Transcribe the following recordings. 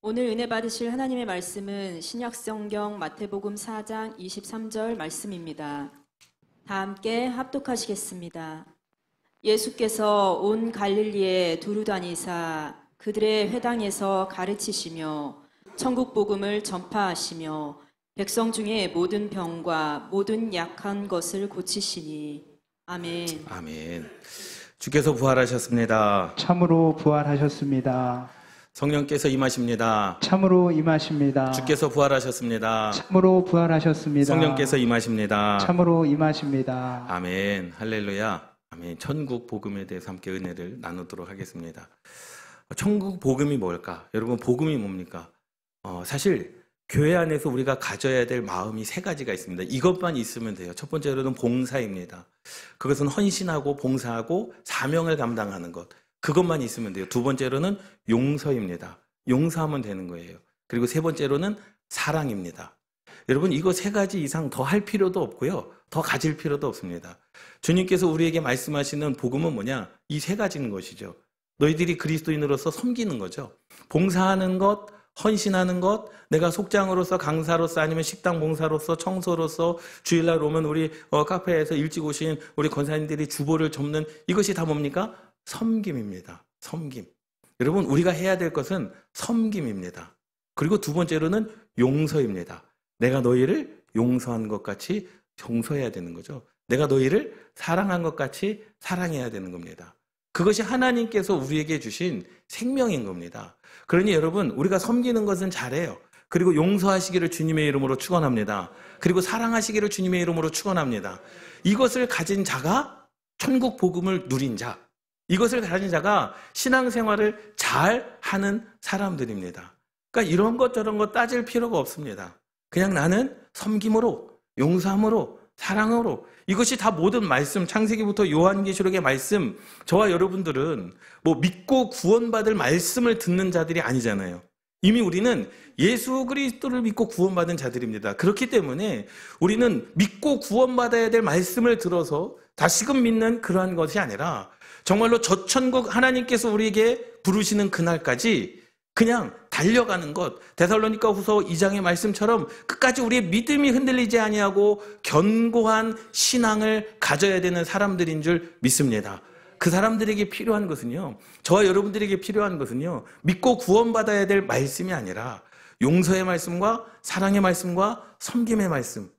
오늘 은혜 받으실 하나님의 말씀은 신약성경 마태복음 4장 23절 말씀입니다. 다 함께 합독하시겠습니다. 예수께서 온 갈릴리에 두루 다니사 그들의 회당에서 가르치시며 천국 복음을 전파하시며 백성 중에 모든 병과 모든 약한 것을 고치시니. 아멘. 아멘. 주께서 부활하셨습니다. 참으로 부활하셨습니다. 성령께서 임하십니다. 참으로 임하십니다. 주께서 부활하셨습니다. 참으로 부활하셨습니다. 성령께서 임하십니다. 참으로 임하십니다. 아멘. 할렐루야. 아멘. 천국 복음에 대해서 함께 은혜를 나누도록 하겠습니다. 천국 복음이 뭘까? 여러분, 복음이 뭡니까? 사실 교회 안에서 우리가 가져야 될 마음이 세 가지가 있습니다. 이것만 있으면 돼요. 첫 번째로는 봉사입니다. 그것은 헌신하고 봉사하고 사명을 감당하는 것. 그것만 있으면 돼요. 두 번째로는 용서입니다. 용서하면 되는 거예요. 그리고 세 번째로는 사랑입니다. 여러분, 이거 세 가지 이상 더 할 필요도 없고요. 더 가질 필요도 없습니다. 주님께서 우리에게 말씀하시는 복음은 뭐냐? 이 세 가지인 것이죠. 너희들이 그리스도인으로서 섬기는 거죠. 봉사하는 것, 헌신하는 것, 내가 속장으로서, 강사로서, 아니면 식당 봉사로서, 청소로서, 주일날 오면 우리 카페에서 일찍 오신 우리 권사님들이 주보를 접는, 이것이 다 뭡니까? 섬김입니다. 섬김. 여러분, 우리가 해야 될 것은 섬김입니다. 그리고 두 번째로는 용서입니다. 내가 너희를 용서한 것 같이 용서해야 되는 거죠. 내가 너희를 사랑한 것 같이 사랑해야 되는 겁니다. 그것이 하나님께서 우리에게 주신 생명인 겁니다. 그러니 여러분, 우리가 섬기는 것은 잘해요. 그리고 용서하시기를 주님의 이름으로 축원합니다. 그리고 사랑하시기를 주님의 이름으로 축원합니다. 이것을 가진 자가 천국 복음을 누린 자, 이것을 가진 자가 신앙생활을 잘 하는 사람들입니다. 그러니까 이런 것 저런 것 따질 필요가 없습니다. 그냥 나는 섬김으로, 용서함으로, 사랑으로, 이것이 다 모든 말씀, 창세기부터 요한계시록의 말씀, 저와 여러분들은 뭐 믿고 구원받을 말씀을 듣는 자들이 아니잖아요. 이미 우리는 예수 그리스도를 믿고 구원받은 자들입니다. 그렇기 때문에 우리는 믿고 구원받아야 될 말씀을 들어서 다시금 믿는 그러한 것이 아니라 정말로 저 천국 하나님께서 우리에게 부르시는 그날까지 그냥 달려가는 것, 데살로니가 후서 2장의 말씀처럼 끝까지 우리의 믿음이 흔들리지 아니하고 견고한 신앙을 가져야 되는 사람들인 줄 믿습니다. 그 사람들에게 필요한 것은요, 저와 여러분들에게 필요한 것은요, 믿고 구원받아야 될 말씀이 아니라 용서의 말씀과 사랑의 말씀과 섬김의 말씀,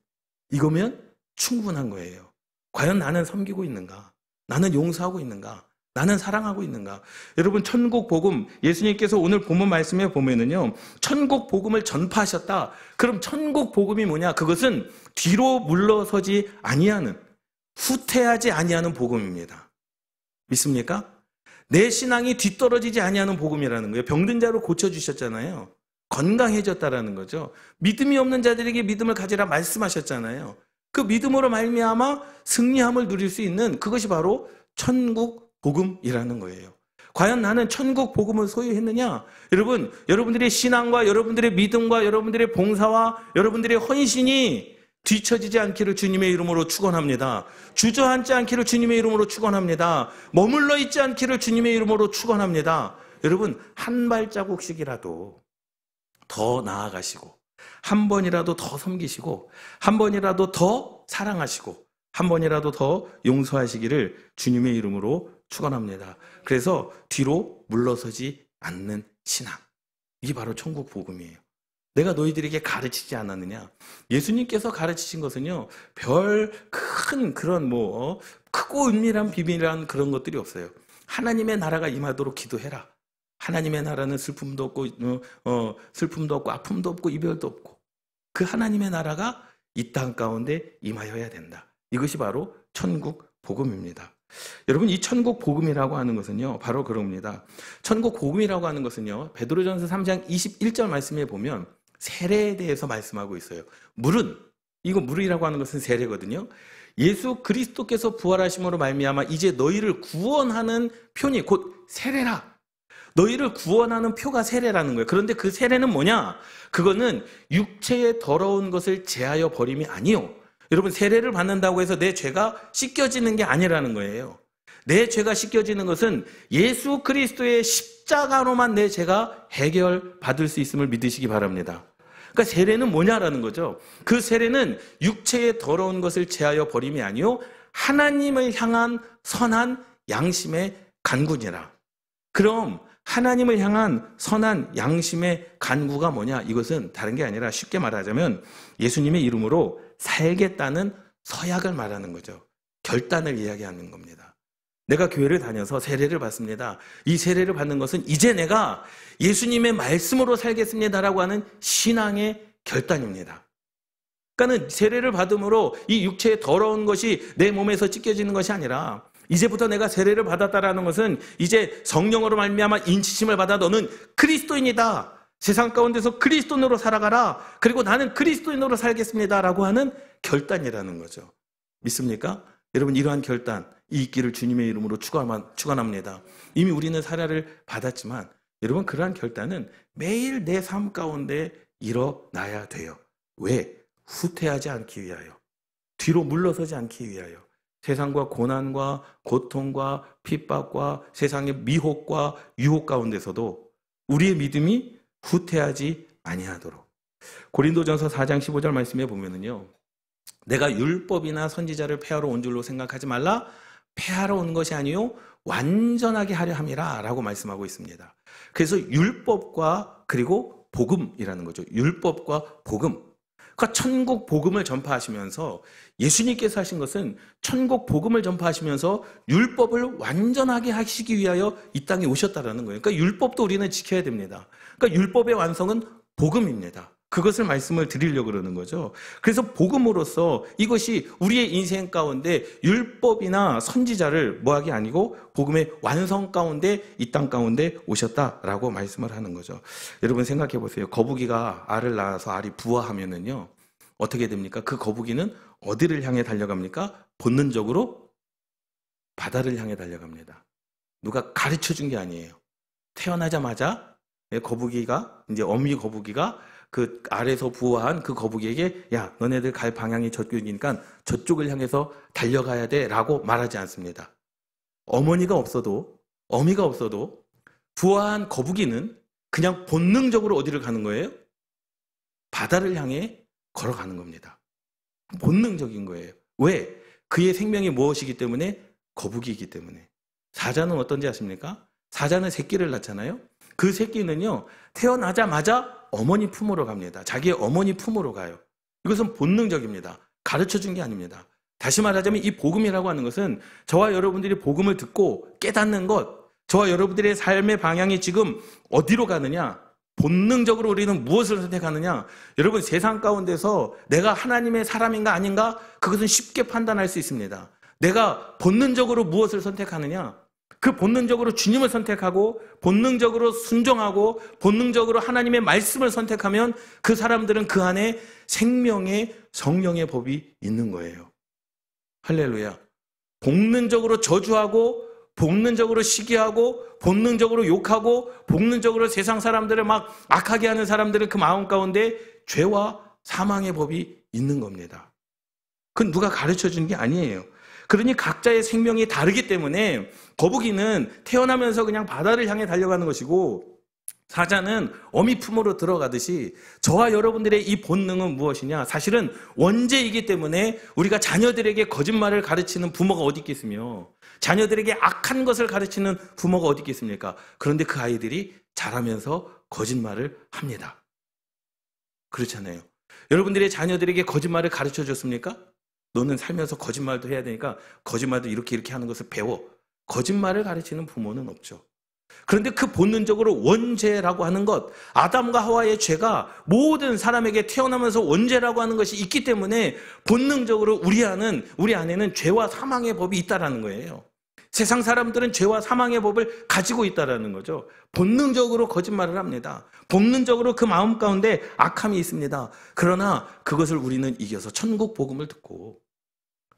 이거면 충분한 거예요. 과연 나는 섬기고 있는가? 나는 용서하고 있는가? 나는 사랑하고 있는가? 여러분, 천국 복음, 예수님께서 오늘 본문 말씀에 보면은요, 천국 복음을 전파하셨다. 그럼 천국 복음이 뭐냐? 그것은 뒤로 물러서지 아니하는, 후퇴하지 아니하는 복음입니다. 믿습니까? 내 신앙이 뒤떨어지지 아니하는 복음이라는 거예요. 병든 자로 고쳐주셨잖아요. 건강해졌다라는 거죠. 믿음이 없는 자들에게 믿음을 가지라 말씀하셨잖아요. 그 믿음으로 말미암아 승리함을 누릴 수 있는 그것이 바로 천국 복음이라는 거예요. 과연 나는 천국 복음을 소유했느냐? 여러분, 여러분들의 신앙과 여러분들의 믿음과 여러분들의 봉사와 여러분들의 헌신이 뒤처지지 않기를 주님의 이름으로 축원합니다. 주저앉지 않기를 주님의 이름으로 축원합니다. 머물러 있지 않기를 주님의 이름으로 축원합니다. 여러분, 한 발자국씩이라도 더 나아가시고, 한 번이라도 더 섬기시고, 한 번이라도 더 사랑하시고, 한 번이라도 더 용서하시기를 주님의 이름으로 축원합니다. 그래서 뒤로 물러서지 않는 신앙, 이게 바로 천국 복음이에요. 내가 너희들에게 가르치지 않았느냐? 예수님께서 가르치신 것은요, 별 큰 그런 크고 은밀한 비밀이란 그런 것들이 없어요. 하나님의 나라가 임하도록 기도해라. 하나님의 나라는 슬픔도 없고 아픔도 없고 이별도 없고 그 하나님의 나라가 이 땅 가운데 임하여야 된다. 이것이 바로 천국 복음입니다. 여러분, 이 천국 복음이라고 하는 것은요, 바로 그럽니다. 천국 복음이라고 하는 것은요, 베드로전서 3장 21절 말씀에 보면 세례에 대해서 말씀하고 있어요. 물이라고 하는 것은 세례거든요. 예수 그리스도께서 부활하심으로 말미암아 이제 너희를 구원하는 표니 곧 세례라. 너희를 구원하는 표가 세례라는 거예요. 그런데 그 세례는 뭐냐? 그거는 육체의 더러운 것을 제하여 버림이 아니요. 여러분, 세례를 받는다고 해서 내 죄가 씻겨지는 게 아니라는 거예요. 내 죄가 씻겨지는 것은 예수 그리스도의 십자가로만 내 죄가 해결받을 수 있음을 믿으시기 바랍니다. 그러니까 세례는 뭐냐라는 거죠. 그 세례는 육체의 더러운 것을 제하여 버림이 아니요 하나님을 향한 선한 양심의 간구니라. 그럼 하나님을 향한 선한 양심의 간구가 뭐냐? 이것은 다른 게 아니라 쉽게 말하자면 예수님의 이름으로 살겠다는 서약을 말하는 거죠. 결단을 이야기하는 겁니다. 내가 교회를 다녀서 세례를 받습니다. 이 세례를 받는 것은 이제 내가 예수님의 말씀으로 살겠습니다라고 하는 신앙의 결단입니다. 그러니까 세례를 받음으로 이 육체의 더러운 것이 내 몸에서 찢겨지는 것이 아니라 이제부터 내가 세례를 받았다라는 것은 이제 성령으로 말미암아 인치심을 받아 너는 그리스도인이다. 세상 가운데서 그리스도인으로 살아가라. 그리고 나는 그리스도인으로 살겠습니다라고 하는 결단이라는 거죠. 믿습니까? 여러분 이러한 결단 이 있기를 주님의 이름으로 축원합니다. 이미 우리는 사례를 받았지만 여러분 그러한 결단은 매일 내 삶 가운데 일어나야 돼요. 왜? 후퇴하지 않기 위하여. 뒤로 물러서지 않기 위하여. 세상과 고난과 고통과 핍박과 세상의 미혹과 유혹 가운데서도 우리의 믿음이 후퇴하지 아니하도록. 고린도전서 4장 15절 말씀에 보면은요. 내가 율법이나 선지자를 폐하러 온 줄로 생각하지 말라. 폐하러 온 것이 아니요 완전하게 하려 함이라 라고 말씀하고 있습니다. 그래서 율법과 그리고 복음이라는 거죠. 율법과 복음. 그러니까 천국 복음을 전파하시면서 예수님께서 하신 것은 천국 복음을 전파하시면서 율법을 완전하게 하시기 위하여 이 땅에 오셨다라는 거예요. 그러니까 율법도 우리는 지켜야 됩니다. 그러니까 율법의 완성은 복음입니다. 그것을 말씀을 드리려고 그러는 거죠. 그래서 복음으로써 이것이 우리의 인생 가운데 율법이나 선지자를 뭐하기 아니고 복음의 완성 가운데 이 땅 가운데 오셨다라고 말씀을 하는 거죠. 여러분 생각해 보세요. 거북이가 알을 낳아서 알이 부화하면은요 어떻게 됩니까? 그 거북이는 어디를 향해 달려갑니까? 본능적으로 바다를 향해 달려갑니다. 누가 가르쳐 준 게 아니에요. 태어나자마자 거북이가 이제 어미 거북이가 그 알에서 부화한 그 거북이에게 야 너네들 갈 방향이 저쪽이니까 저쪽을 향해서 달려가야 돼 라고 말하지 않습니다. 어머니가 없어도 어미가 없어도 부화한 거북이는 그냥 본능적으로 어디를 가는 거예요? 바다를 향해 걸어가는 겁니다. 본능적인 거예요. 왜? 그의 생명이 무엇이기 때문에? 거북이이기 때문에. 사자는 어떤지 아십니까? 사자는 새끼를 낳잖아요. 그 새끼는요 태어나자마자 어머니 품으로 갑니다. 자기의 어머니 품으로 가요. 이것은 본능적입니다. 가르쳐 준 게 아닙니다. 다시 말하자면 이 복음이라고 하는 것은 저와 여러분들이 복음을 듣고 깨닫는 것, 저와 여러분들의 삶의 방향이 지금 어디로 가느냐, 본능적으로 우리는 무엇을 선택하느냐. 여러분 세상 가운데서 내가 하나님의 사람인가 아닌가 그것은 쉽게 판단할 수 있습니다. 내가 본능적으로 무엇을 선택하느냐, 그 본능적으로 주님을 선택하고 본능적으로 순종하고 본능적으로 하나님의 말씀을 선택하면 그 사람들은 그 안에 생명의 성령의 법이 있는 거예요. 할렐루야. 본능적으로 저주하고 본능적으로 시기하고 본능적으로 욕하고 본능적으로 세상 사람들을 막 악하게 하는 사람들은 그 마음 가운데 죄와 사망의 법이 있는 겁니다. 그건 누가 가르쳐 준 게 아니에요. 그러니 각자의 생명이 다르기 때문에 거북이는 태어나면서 그냥 바다를 향해 달려가는 것이고 사자는 어미 품으로 들어가듯이 저와 여러분들의 이 본능은 무엇이냐? 사실은 원죄이기 때문에 우리가 자녀들에게 거짓말을 가르치는 부모가 어디 있겠으며 자녀들에게 악한 것을 가르치는 부모가 어디 있겠습니까? 그런데 그 아이들이 자라면서 거짓말을 합니다. 그렇잖아요. 여러분들의 자녀들에게 거짓말을 가르쳐 줬습니까? 너는 살면서 거짓말도 해야 되니까 거짓말도 이렇게 하는 것을 배워. 거짓말을 가르치는 부모는 없죠. 그런데 그 본능적으로 원죄라고 하는 것, 아담과 하와의 죄가 모든 사람에게 태어나면서 원죄라고 하는 것이 있기 때문에 본능적으로 우리 안에는 죄와 사망의 법이 있다라는 거예요. 세상 사람들은 죄와 사망의 법을 가지고 있다라는 거죠. 본능적으로 거짓말을 합니다. 본능적으로 그 마음 가운데 악함이 있습니다. 그러나 그것을 우리는 이겨서 천국 복음을 듣고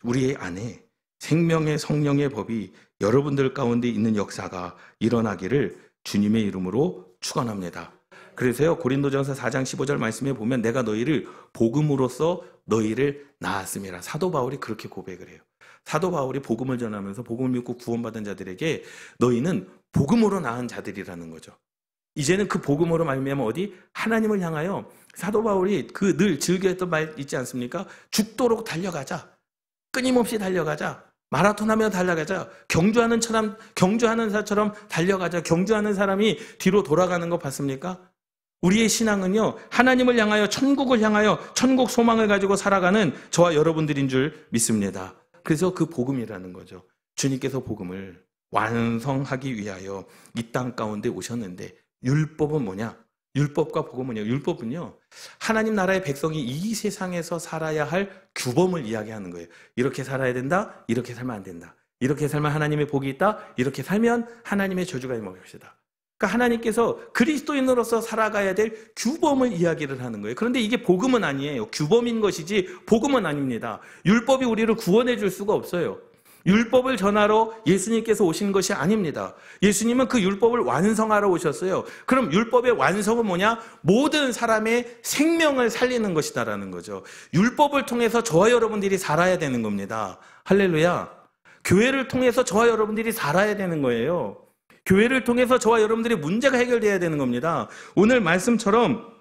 우리의 안에 생명의 성령의 법이 여러분들 가운데 있는 역사가 일어나기를 주님의 이름으로 축원합니다. 그래서요 고린도전서 4장 15절 말씀에 보면 내가 너희를 복음으로써 너희를 낳았음이라. 사도 바울이 그렇게 고백을 해요. 사도 바울이 복음을 전하면서 복음을 믿고 구원받은 자들에게 너희는 복음으로 낳은 자들이라는 거죠. 이제는 그 복음으로 말미암아 어디? 하나님을 향하여 사도 바울이 그 늘 즐겨했던 말 있지 않습니까? 죽도록 달려가자. 끊임없이 달려가자. 마라톤하며 달려가자. 경주하는 사처럼 달려가자. 경주하는 사람이 뒤로 돌아가는 거 봤습니까? 우리의 신앙은요, 하나님을 향하여 천국을 향하여 천국 소망을 가지고 살아가는 저와 여러분들인 줄 믿습니다. 그래서 그 복음이라는 거죠. 주님께서 복음을 완성하기 위하여 이 땅 가운데 오셨는데 율법은 뭐냐? 율법과 복음은 뭐냐? 율법은요, 하나님 나라의 백성이 이 세상에서 살아야 할 규범을 이야기하는 거예요. 이렇게 살아야 된다, 이렇게 살면 안 된다. 이렇게 살면 하나님의 복이 있다, 이렇게 살면 하나님의 저주가 임할 것이다. 그러니까 하나님께서 그리스도인으로서 살아가야 될 규범을 이야기를 하는 거예요. 그런데 이게 복음은 아니에요. 규범인 것이지 복음은 아닙니다. 율법이 우리를 구원해 줄 수가 없어요. 율법을 전하러 예수님께서 오신 것이 아닙니다. 예수님은 그 율법을 완성하러 오셨어요. 그럼 율법의 완성은 뭐냐? 모든 사람의 생명을 살리는 것이다라는 거죠. 율법을 통해서 저와 여러분들이 살아야 되는 겁니다. 할렐루야. 교회를 통해서 저와 여러분들이 살아야 되는 거예요. 교회를 통해서 저와 여러분들의 문제가 해결돼야 되는 겁니다. 오늘 말씀처럼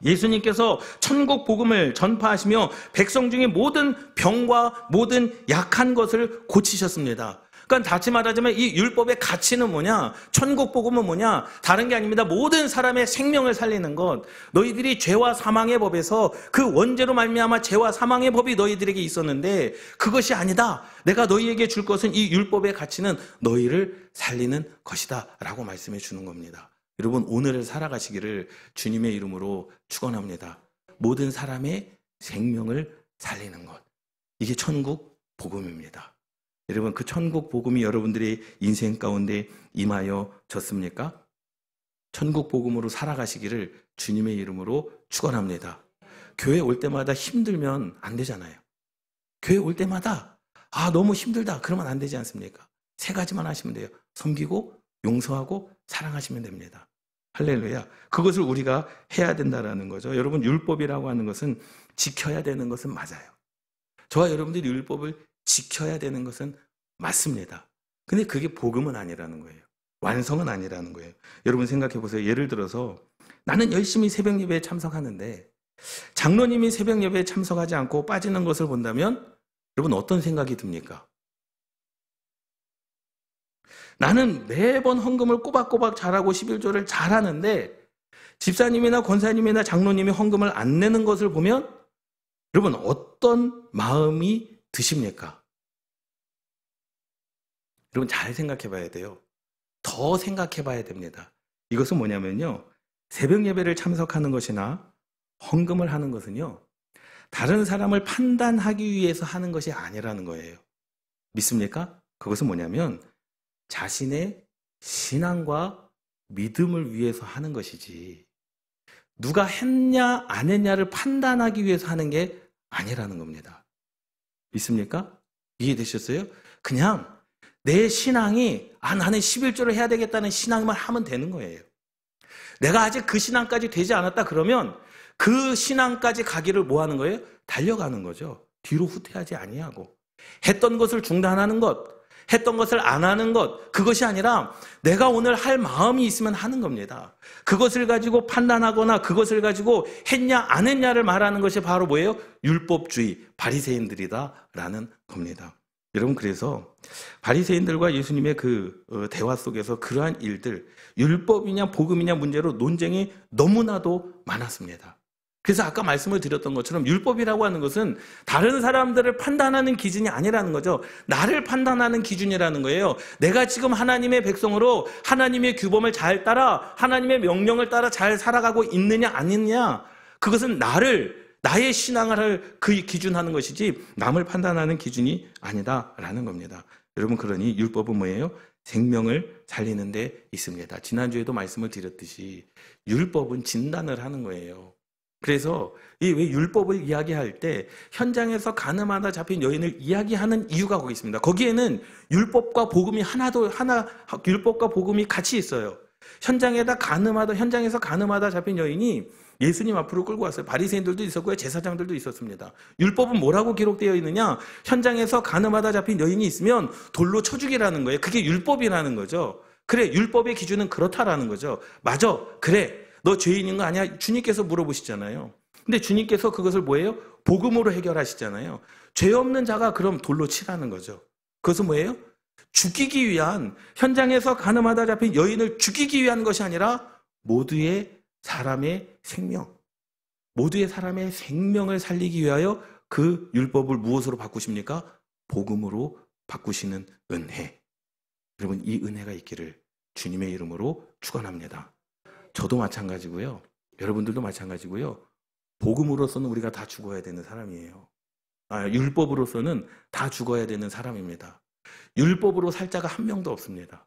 예수님께서 천국 복음을 전파하시며 백성 중에 모든 병과 모든 약한 것을 고치셨습니다. 그러니까 다시 말하자면 이 율법의 가치는 뭐냐? 천국 복음은 뭐냐? 다른 게 아닙니다. 모든 사람의 생명을 살리는 것. 너희들이 죄와 사망의 법에서 그 원죄로 말미암아 죄와 사망의 법이 너희들에게 있었는데 그것이 아니다. 내가 너희에게 줄 것은 이 율법의 가치는 너희를 살리는 것이다 라고 말씀해 주는 겁니다. 여러분, 오늘을 살아가시기를 주님의 이름으로 축원합니다. 모든 사람의 생명을 살리는 것. 이게 천국 복음입니다. 여러분, 그 천국 복음이 여러분들의 인생 가운데 임하여졌습니까? 천국 복음으로 살아가시기를 주님의 이름으로 축원합니다. 교회 올 때마다 힘들면 안 되잖아요. 교회 올 때마다 너무 힘들다 그러면 안 되지 않습니까? 세 가지만 하시면 돼요. 섬기고 용서하고 사랑하시면 됩니다. 할렐루야. 그것을 우리가 해야 된다라는 거죠. 여러분, 율법이라고 하는 것은 지켜야 되는 것은 맞아요. 저와 여러분들이 율법을 지켜야 되는 것은 맞습니다. 근데 그게 복음은 아니라는 거예요. 완성은 아니라는 거예요. 여러분 생각해 보세요. 예를 들어서 나는 열심히 새벽 예배에 참석하는데 장로님이 새벽 예배에 참석하지 않고 빠지는 것을 본다면 여러분 어떤 생각이 듭니까? 나는 매번 헌금을 꼬박꼬박 잘하고 11조를 잘하는데 집사님이나 권사님이나 장로님이 헌금을 안 내는 것을 보면 여러분 어떤 마음이 드십니까? 여러분 잘 생각해 봐야 돼요. 더 생각해 봐야 됩니다. 이것은 뭐냐면요. 새벽 예배를 참석하는 것이나 헌금을 하는 것은요. 다른 사람을 판단하기 위해서 하는 것이 아니라는 거예요. 믿습니까? 그것은 뭐냐면 자신의 신앙과 믿음을 위해서 하는 것이지 누가 했냐 안 했냐를 판단하기 위해서 하는 게 아니라는 겁니다. 믿습니까? 이해되셨어요? 그냥 내 신앙이 나는 11조를 해야 되겠다는 신앙만 하면 되는 거예요. 내가 아직 그 신앙까지 되지 않았다 그러면 그 신앙까지 가기를 뭐 하는 거예요? 달려가는 거죠. 뒤로 후퇴하지 아니하고 했던 것을 중단하는 것, 했던 것을 안 하는 것, 그것이 아니라 내가 오늘 할 마음이 있으면 하는 겁니다. 그것을 가지고 판단하거나 그것을 가지고 했냐 안 했냐를 말하는 것이 바로 뭐예요? 율법주의, 바리새인들이다라는 겁니다. 여러분 그래서 바리새인들과 예수님의 그 대화 속에서 그러한 일들, 율법이냐 복음이냐 문제로 논쟁이 너무나도 많았습니다. 그래서 아까 말씀을 드렸던 것처럼 율법이라고 하는 것은 다른 사람들을 판단하는 기준이 아니라는 거죠. 나를 판단하는 기준이라는 거예요. 내가 지금 하나님의 백성으로 하나님의 규범을 잘 따라 하나님의 명령을 따라 잘 살아가고 있느냐 아니냐, 그것은 나의 신앙을 할 그 기준하는 것이지 남을 판단하는 기준이 아니다라는 겁니다. 여러분 그러니 율법은 뭐예요? 생명을 살리는 데 있습니다. 지난주에도 말씀을 드렸듯이 율법은 진단을 하는 거예요. 그래서 왜 율법을 이야기할 때 현장에서 가늠하다 잡힌 여인을 이야기하는 이유가 거기 있습니다. 거기에는 율법과 복음이 율법과 복음이 같이 있어요. 현장에서 간음하다 잡힌 여인이 예수님 앞으로 끌고 왔어요. 바리새인들도 있었고요. 제사장들도 있었습니다. 율법은 뭐라고 기록되어 있느냐? 현장에서 간음하다 잡힌 여인이 있으면 돌로 쳐 죽이라는 거예요. 그게 율법이라는 거죠. 그래, 율법의 기준은 그렇다라는 거죠. 맞아, 그래, 너 죄인인 거 아니야? 주님께서 물어보시잖아요. 근데 주님께서 그것을 뭐예요? 복음으로 해결하시잖아요. 죄 없는 자가 그럼 돌로 치라는 거죠. 그것은 뭐예요? 죽이기 위한, 현장에서 간음하다 잡힌 여인을 죽이기 위한 것이 아니라 모두의 사람의 생명을 살리기 위하여 그 율법을 무엇으로 바꾸십니까? 복음으로 바꾸시는 은혜. 여러분, 이 은혜가 있기를 주님의 이름으로 축원합니다. 저도 마찬가지고요. 여러분들도 마찬가지고요. 복음으로서는 우리가 다 죽어야 되는 사람이에요. 율법으로서는 다 죽어야 되는 사람입니다. 율법으로 살 자가 한 명도 없습니다.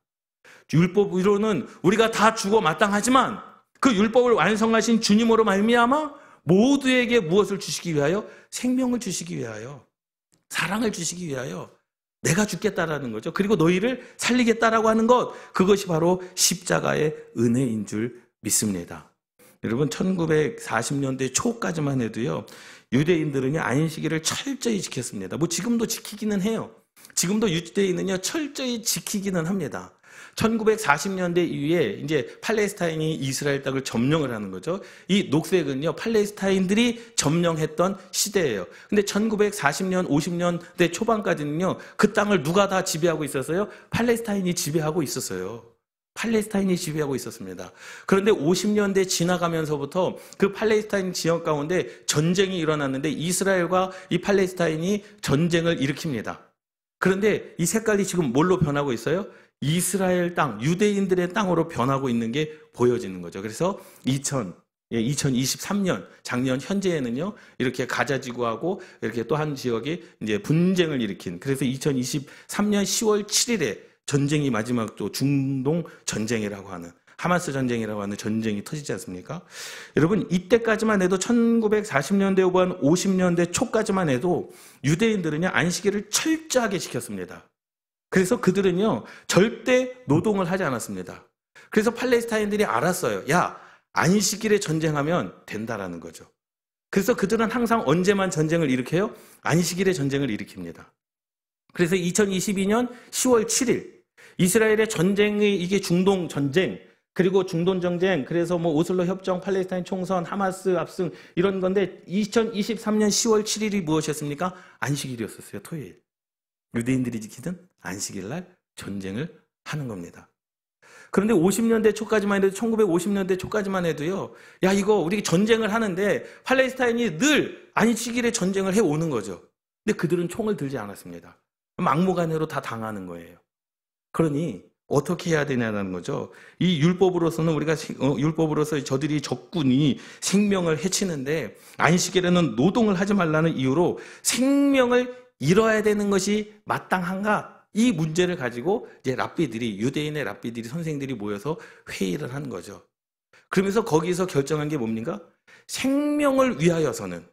율법으로는 우리가 다 죽어 마땅하지만 그 율법을 완성하신 주님으로 말미암아 모두에게 무엇을 주시기 위하여? 생명을 주시기 위하여, 사랑을 주시기 위하여 내가 죽겠다라는 거죠. 그리고 너희를 살리겠다라고 하는 것, 그것이 바로 십자가의 은혜인 줄 믿습니다. 여러분, 1940년대 초까지만 해도요, 유대인들은요, 안식일을 철저히 지켰습니다. 뭐 지금도 지키기는 해요. 지금도 유대인은요, 철저히 지키기는 합니다. 1940년대 이후에 이제 팔레스타인이 이스라엘 땅을 점령을 하는 거죠. 이 녹색은요, 팔레스타인들이 점령했던 시대예요. 근데 1940년, 50년대 초반까지는요, 그 땅을 누가 다 지배하고 있었어요? 팔레스타인이 지배하고 있었어요. 팔레스타인이 지배하고 있었습니다. 그런데 50년대 지나가면서부터 그 팔레스타인 지역 가운데 전쟁이 일어났는데 이스라엘과 이 팔레스타인이 전쟁을 일으킵니다. 그런데 이 색깔이 지금 뭘로 변하고 있어요? 이스라엘 땅, 유대인들의 땅으로 변하고 있는 게 보여지는 거죠. 그래서 2023년, 작년 현재에는요, 이렇게 가자지구하고 이렇게 또 한 지역이 이제 분쟁을 일으킨, 그래서 2023년 10월 7일에 전쟁이 마지막 또 중동 전쟁이라고 하는, 하마스 전쟁이라고 하는 전쟁이 터지지 않습니까? 여러분, 이때까지만 해도 1940년대 후반 50년대 초까지만 해도 유대인들은요, 안식일을 철저하게 지켰습니다. 그래서 그들은요, 절대 노동을 하지 않았습니다. 그래서 팔레스타인들이 알았어요. 야, 안식일에 전쟁하면 된다라는 거죠. 그래서 그들은 항상 언제만 전쟁을 일으켜요? 안식일에 전쟁을 일으킵니다. 그래서 2022년 10월 7일 이스라엘의 전쟁이, 이게 중동 전쟁, 그리고 중동 전쟁, 그래서 뭐 오슬로 협정, 팔레스타인 총선, 하마스 압승 이런 건데 2023년 10월 7일이 무엇이었습니까? 안식일이었었어요. 토요일. 유대인들이 지키던 안식일 날 전쟁을 하는 겁니다. 그런데 50년대 초까지만 해도, 1950년대 초까지만 해도요, 야, 이거 우리 전쟁을 하는데 팔레스타인이 늘 안식일에 전쟁을 해오는 거죠. 근데 그들은 총을 들지 않았습니다. 막무가내로 다 당하는 거예요. 그러니 어떻게 해야 되냐는 거죠. 이 율법으로서는 율법으로서 저들이 적군이 생명을 해치는데 안식일에는 노동을 하지 말라는 이유로 생명을 잃어야 되는 것이 마땅한가? 이 문제를 가지고 이제 유대인의 랍비들이, 선생들이 모여서 회의를 한 거죠. 그러면서 거기서 결정한 게 뭡니까? 생명을 위하여서는,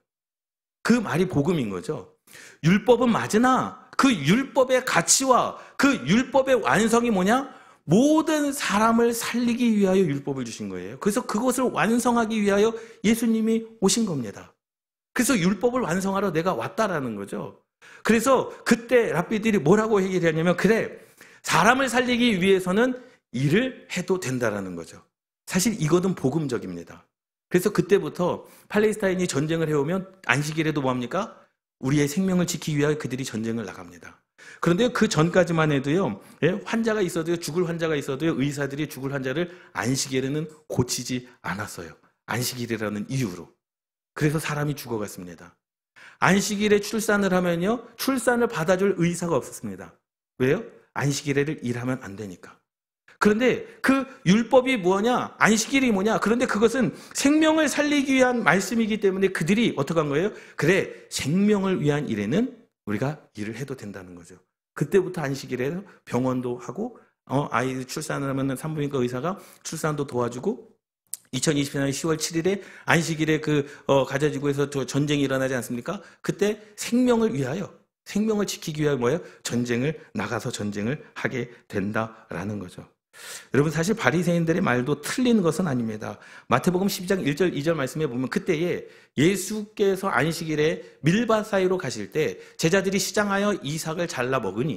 그 말이 복음인 거죠. 율법은 맞으나 그 율법의 가치와 그 율법의 완성이 뭐냐? 모든 사람을 살리기 위하여 율법을 주신 거예요. 그래서 그것을 완성하기 위하여 예수님이 오신 겁니다. 그래서 율법을 완성하러 내가 왔다라는 거죠. 그래서 그때 랍비들이 뭐라고 얘기를 하냐면, 그래, 사람을 살리기 위해서는 일을 해도 된다라는 거죠. 사실 이것은 복음적입니다. 그래서 그때부터 팔레스타인이 전쟁을 해오면 안식일에도 뭐합니까? 우리의 생명을 지키기 위하여 그들이 전쟁을 나갑니다. 그런데 그 전까지만 해도요, 환자가 있어도요, 죽을 환자가 있어도요, 의사들이 죽을 환자를 안식일에는 고치지 않았어요. 안식일이라는 이유로. 그래서 사람이 죽어갔습니다. 안식일에 출산을 하면요, 출산을 받아줄 의사가 없었습니다. 왜요? 안식일에를 일하면 안 되니까. 그런데 그 율법이 뭐냐? 안식일이 뭐냐? 그런데 그것은 생명을 살리기 위한 말씀이기 때문에 그들이 어떻게 한 거예요? 그래, 생명을 위한 일에는 우리가 일을 해도 된다는 거죠. 그때부터 안식일에 병원도 하고, 아이 출산을 하면 산부인과 의사가 출산도 도와주고, 2020년 10월 7일에 안식일에 가자지구에서 전쟁이 일어나지 않습니까? 그때 생명을 위하여, 생명을 지키기 위하여 뭐예요? 나가서 전쟁을 하게 된다라는 거죠. 여러분 사실 바리새인들의 말도 틀린 것은 아닙니다. 마태복음 12장 1절 2절 말씀에 보면 그때에 예수께서 안식일에 밀밭 사이로 가실 때 제자들이 시장하여 이삭을 잘라 먹으니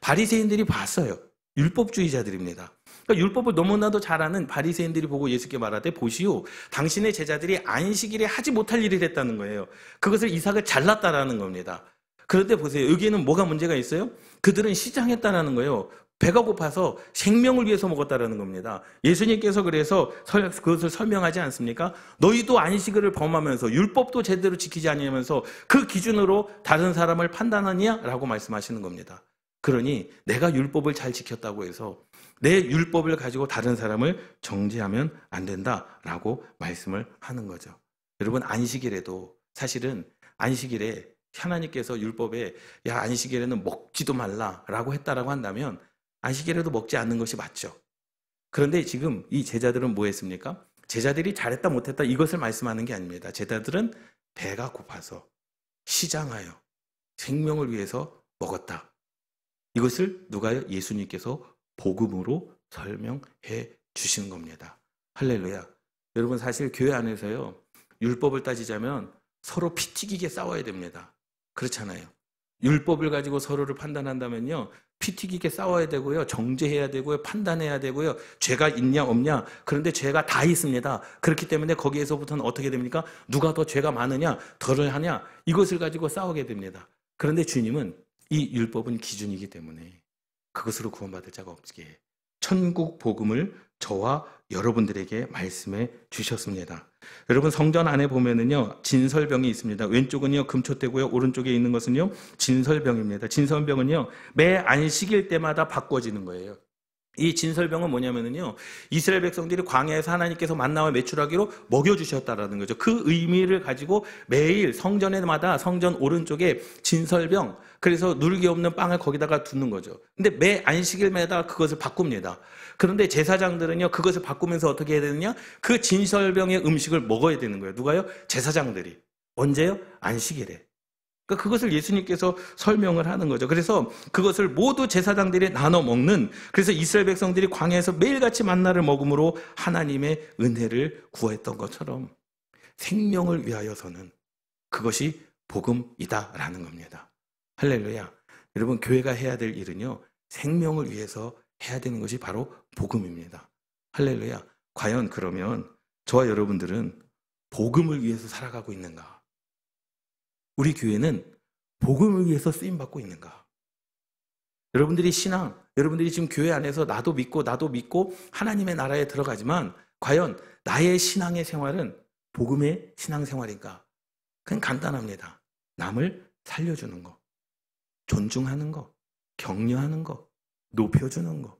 바리새인들이 봤어요. 율법주의자들입니다. 그러니까 율법을 너무나도 잘 아는 바리새인들이 보고 예수께 말하되 보시오, 당신의 제자들이 안식일에 하지 못할 일을 했다는 거예요. 그것을 이삭을 잘랐다라는 겁니다. 그런데 보세요. 여기에는 뭐가 문제가 있어요? 그들은 시장했다라는 거예요. 배가 고파서 생명을 위해서 먹었다라는 겁니다. 예수님께서 그래서 그것을 설명하지 않습니까? 너희도 안식일을 범하면서 율법도 제대로 지키지 아니하면서 그 기준으로 다른 사람을 판단하냐? 라고 말씀하시는 겁니다. 그러니 내가 율법을 잘 지켰다고 해서 내 율법을 가지고 다른 사람을 정죄하면 안 된다라고 말씀을 하는 거죠. 여러분 안식일에도 사실은 안식일에 하나님께서 율법에 야 안식일에는 먹지도 말라라고 했다라고 한다면 안식일에도 먹지 않는 것이 맞죠. 그런데 지금 이 제자들은 뭐 했습니까? 제자들이 잘했다 못했다 이것을 말씀하는 게 아닙니다. 제자들은 배가 고파서 시장하여 생명을 위해서 먹었다. 이것을 누가요? 예수님께서 복음으로 설명해 주시는 겁니다. 할렐루야. 여러분 사실 교회 안에서요. 율법을 따지자면 서로 피 튀기게 싸워야 됩니다. 그렇잖아요. 율법을 가지고 서로를 판단한다면요. 피 튀기게 싸워야 되고요. 정죄해야 되고요. 판단해야 되고요. 죄가 있냐 없냐. 그런데 죄가 다 있습니다. 그렇기 때문에 거기에서부터는 어떻게 됩니까? 누가 더 죄가 많으냐 덜을 하냐 이것을 가지고 싸우게 됩니다. 그런데 주님은 이 율법은 기준이기 때문에 그것으로 구원받을 자가 없게 천국 복음을 저와 여러분들에게 말씀해 주셨습니다. 여러분 성전 안에 보면은요 진설병이 있습니다. 왼쪽은요 금초대고요, 오른쪽에 있는 것은요 진설병입니다. 진설병은요 매 안식일 때마다 바꿔지는 거예요. 이 진설병은 뭐냐면은요 이스라엘 백성들이 광야에서 하나님께서 만나와 메추라기로 먹여주셨다라는 거죠. 그 의미를 가지고 매일 성전에마다 성전 오른쪽에 진설병, 그래서 누르기 없는 빵을 거기다가 두는 거죠. 근데 매 안식일마다 그것을 바꿉니다. 그런데 제사장들은요 그것을 바꾸면서 어떻게 해야 되느냐, 그 진설병의 음식을 먹어야 되는 거예요. 누가요? 제사장들이. 언제요? 안식일에. 그러니까 그것을 예수님께서 설명을 하는 거죠. 그래서 그것을 모두 제사장들이 나눠 먹는, 그래서 이스라엘 백성들이 광야에서 매일같이 만나를 먹음으로 하나님의 은혜를 구했던 것처럼 생명을 위하여서는 그것이 복음이다라는 겁니다. 할렐루야. 여러분 교회가 해야 될 일은요 생명을 위해서 해야 되는 것이 바로 복음입니다. 할렐루야. 과연 그러면 저와 여러분들은 복음을 위해서 살아가고 있는가? 우리 교회는 복음을 위해서 쓰임받고 있는가? 여러분들이 신앙, 여러분들이 지금 교회 안에서 나도 믿고 하나님의 나라에 들어가지만 과연 나의 신앙의 생활은 복음의 신앙생활인가? 그냥 간단합니다. 남을 살려주는 거, 존중하는 거, 격려하는 거, 높여주는 거.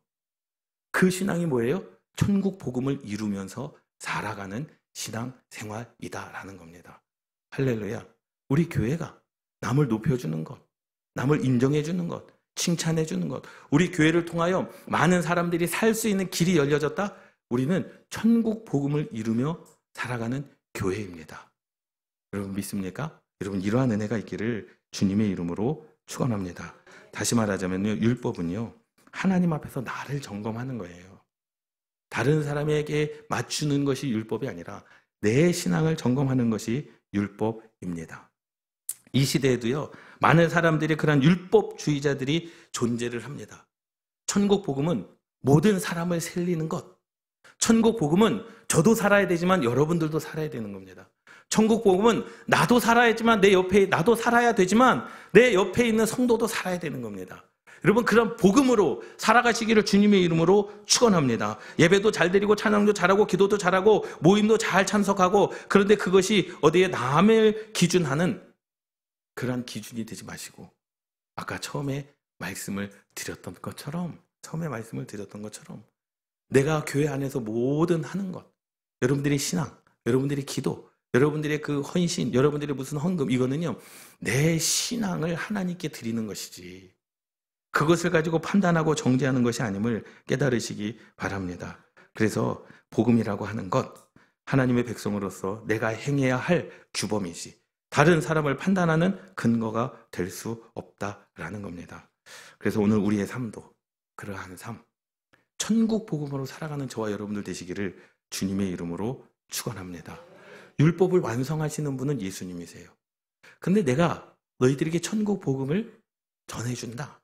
그 신앙이 뭐예요? 천국 복음을 이루면서 살아가는 신앙생활이다라는 겁니다. 할렐루야. 우리 교회가 남을 높여주는 것, 남을 인정해주는 것, 칭찬해주는 것, 우리 교회를 통하여 많은 사람들이 살 수 있는 길이 열려졌다? 우리는 천국 복음을 이루며 살아가는 교회입니다. 여러분 믿습니까? 여러분 이러한 은혜가 있기를 주님의 이름으로 축원합니다. 다시 말하자면요, 율법은요 하나님 앞에서 나를 점검하는 거예요. 다른 사람에게 맞추는 것이 율법이 아니라 내 신앙을 점검하는 것이 율법입니다. 이 시대에도요 많은 사람들이 그런 율법주의자들이 존재를 합니다. 천국 복음은 모든 사람을 살리는 것. 천국 복음은 저도 살아야 되지만 여러분들도 살아야 되는 겁니다. 천국 복음은 나도 살아야지만 나도 살아야 되지만 내 옆에 있는 성도도 살아야 되는 겁니다. 여러분 그런 복음으로 살아가시기를 주님의 이름으로 축원합니다. 예배도 잘 드리고 찬양도 잘하고 기도도 잘하고 모임도 잘 참석하고, 그런데 그것이 어디에 남을 기준하는 그런 기준이 되지 마시고 아까 처음에 말씀을 드렸던 것처럼 내가 교회 안에서 모든 하는 것, 여러분들의 신앙, 여러분들의 기도, 여러분들의 그 헌신, 여러분들의 무슨 헌금, 이거는요 내 신앙을 하나님께 드리는 것이지 그것을 가지고 판단하고 정죄하는 것이 아님을 깨달으시기 바랍니다. 그래서 복음이라고 하는 것, 하나님의 백성으로서 내가 행해야 할 규범이지 다른 사람을 판단하는 근거가 될 수 없다라는 겁니다. 그래서 오늘 우리의 삶도 그러한 삶, 천국 복음으로 살아가는 저와 여러분들 되시기를 주님의 이름으로 축원합니다. 율법을 완성하시는 분은 예수님이세요. 근데 내가 너희들에게 천국 복음을 전해준다.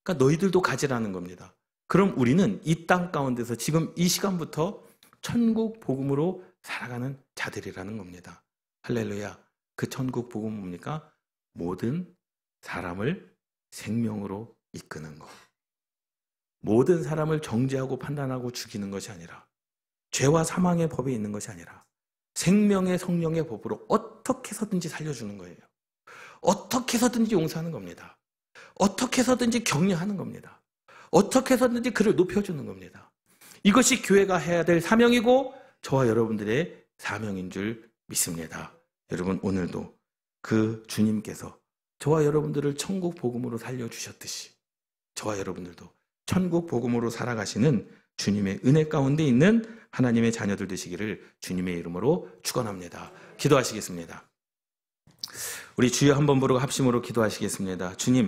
그러니까 너희들도 가지라는 겁니다. 그럼 우리는 이 땅 가운데서 지금 이 시간부터 천국 복음으로 살아가는 자들이라는 겁니다. 할렐루야. 그 천국 복음은 뭡니까? 모든 사람을 생명으로 이끄는 것. 모든 사람을 정죄하고 판단하고 죽이는 것이 아니라, 죄와 사망의 법에 있는 것이 아니라 생명의 성령의 법으로 어떻게 해서든지 살려주는 거예요. 어떻게 해서든지 용서하는 겁니다. 어떻게 해서든지 격려하는 겁니다. 어떻게 해서든지 그를 높여주는 겁니다. 이것이 교회가 해야 될 사명이고 저와 여러분들의 사명인 줄 믿습니다. 여러분, 오늘도 그 주님께서 저와 여러분들을 천국 복음으로 살려주셨듯이 저와 여러분들도 천국 복음으로 살아가시는 주님의 은혜 가운데 있는 하나님의 자녀들 되시기를 주님의 이름으로 축원합니다. 기도하시겠습니다. 우리 주여 한번 부르고 합심으로 기도하시겠습니다. 주님,